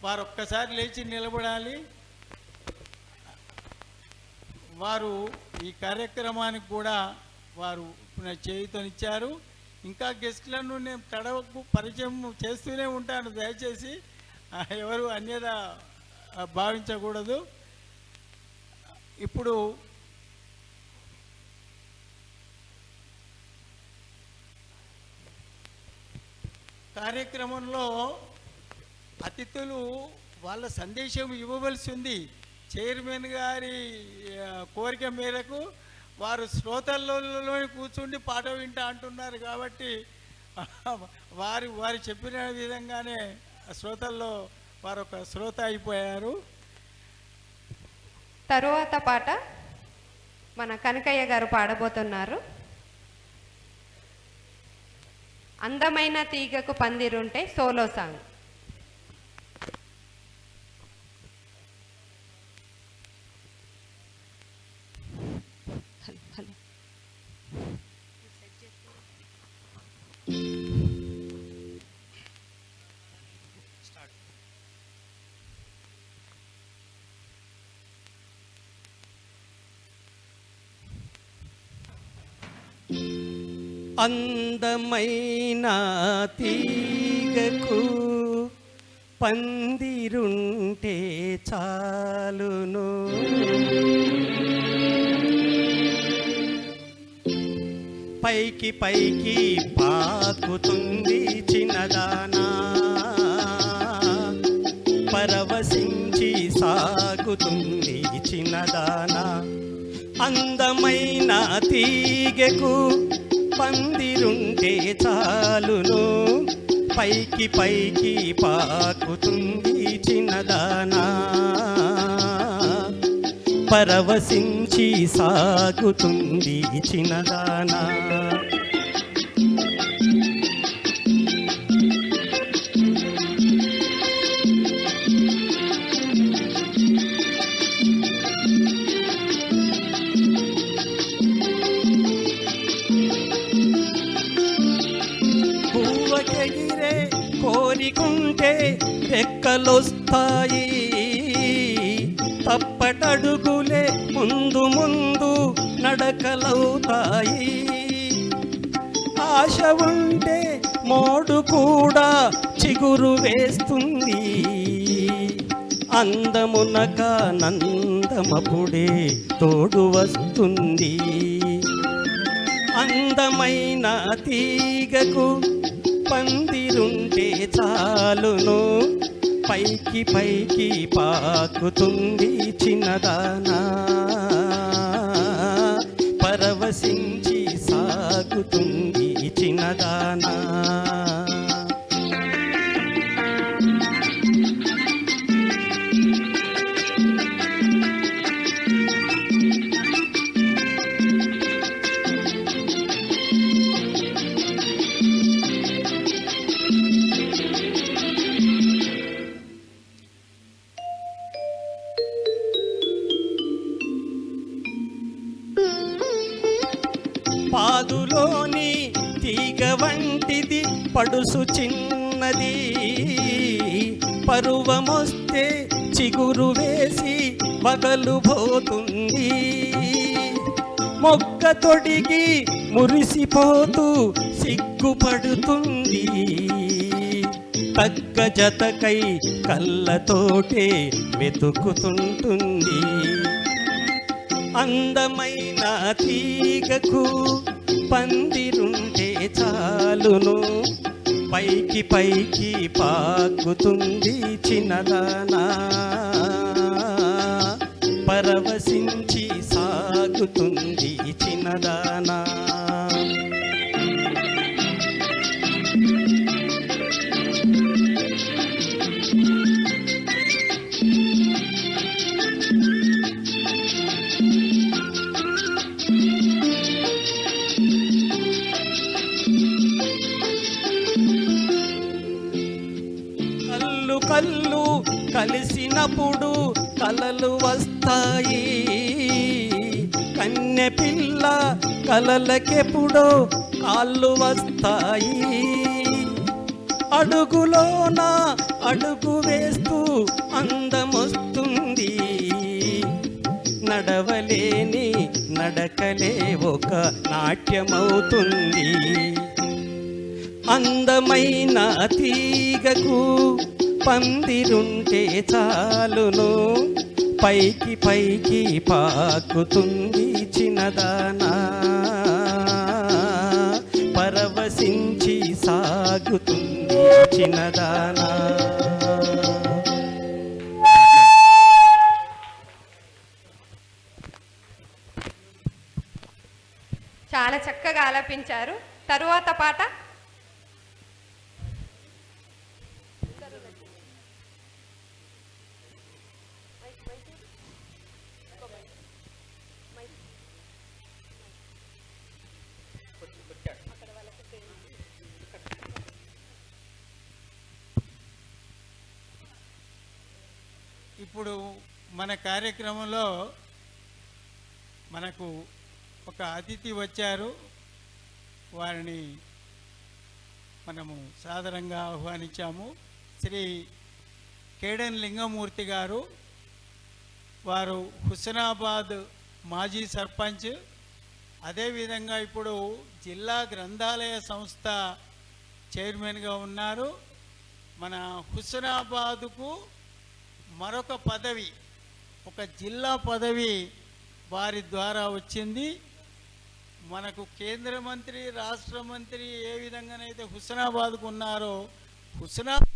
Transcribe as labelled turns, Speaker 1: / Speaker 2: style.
Speaker 1: వారు ఒక్కసారి లేచి నిలబడాలి. వారు ఈ కార్యక్రమానికి కూడా వారు చేయుతనిచ్చారు. ఇంకా గెస్టులను నేను తడవకు పరిచయం చేస్తూనే ఉంటాను. దయచేసి ఎవరు అన్యదా భావించకూడదు. ఇప్పుడు కార్యక్రమంలో అతిథులు వాళ్ళ సందేశం ఇవ్వవలసి ఉంది. చైర్మన్ గారి కోరిక మేరకు వారు శ్రోతల్లో కూర్చుండి పాట వింటా అంటున్నారు. కాబట్టి వారు చెప్పిన విధంగానే శ్రోతల్లో వారు ఒక శ్రోత అయిపోయారు.
Speaker 2: తరువాత పాట మన కనకయ్య గారు పాడబోతున్నారు. అందమైన తీగకు పందిరుంటే సోలో సాంగ్.
Speaker 3: అందమైన తీగకు పందిరుంటే చాలును, పైకి పైకి పాకుతుంది చిన్నదానా, పరవశించి సాగుతుంది చిన్నదానా. అందమైన తీగకు పందిరుంటే చాలును, పైకి పైకి పాకుతుంది చిన్నదానా, పరవశించి సాగుతుంది చిన్నదానా. పువ్వకెగిరే కోరికుంటే రెక్కలొస్తాయి, తప్పటడుగులే ముందు ముందు నడకలవుతాయి. ఆశ ఉంటే మోడు కూడా చిగురు వేస్తుంది, అందమునక నందమపుడే తోడు వస్తుంది. అందమైన తీగకు పందిరుంటే చాలును, పైకి పైకి పాకుతుంది చిన్నదానా, పరవశించి సాగుతుంది చిన్నదానా. పాదులోని తీగ వంటిది పడుసు చిన్నది, పరువమొస్తే చిగురు వేసి వగలు పోతుంది. మొక్క తొడిగి మురిసిపోతూ సిగ్గుపడుతుంది, తగ్గ జతకై కళ్ళతోటే వెతుకుతుంటుంది. అందమైన తీగకు పందిరుంటే చాలును, పైకి పైకి పాకుతుంది చిన్నదానా, పరవశించి సాగుతుంది చిన్నదానా. కళ్ళు కలిసినప్పుడు కలలు వస్తాయి, కన్నె పిల్ల కలలకెప్పుడో కాళ్ళు వస్తాయి. అడుగులోన అడుగు వేస్తూ అందమొస్తుంది. నడవలేని నడకలే ఒక నాట్యమవుతుంది. అందమైన తీగకు పందిరుంటే చాలును, పైకి పైకి పాకుతుంది చిన్నదానా, పరవశించి సాగుతుంది చిన్నదానా.
Speaker 2: చాలా చక్కగా ఆలపించారు. తరువాత పాట
Speaker 1: ఇప్పుడు మన కార్యక్రమంలో మనకు ఒక అతిథి వచ్చారు. వారిని మనము సాదరంగా ఆహ్వానించాము. శ్రీ కేడెన్ లింగమూర్తి గారు. వారు హుస్నాబాద్ మాజీ సర్పంచ్, అదేవిధంగా ఇప్పుడు జిల్లా గ్రంథాలయ సంస్థ చైర్మన్గా ఉన్నారు. మన హుస్నాబాదుకు మరొక పదవి, ఒక జిల్లా పదవి వారి ద్వారా వచ్చింది. మనకు కేంద్ర మంత్రి, రాష్ట్ర మంత్రి ఏ విధంగానైతే హుస్నాబాద్కు ఉన్నారో, హుస్నాబాద్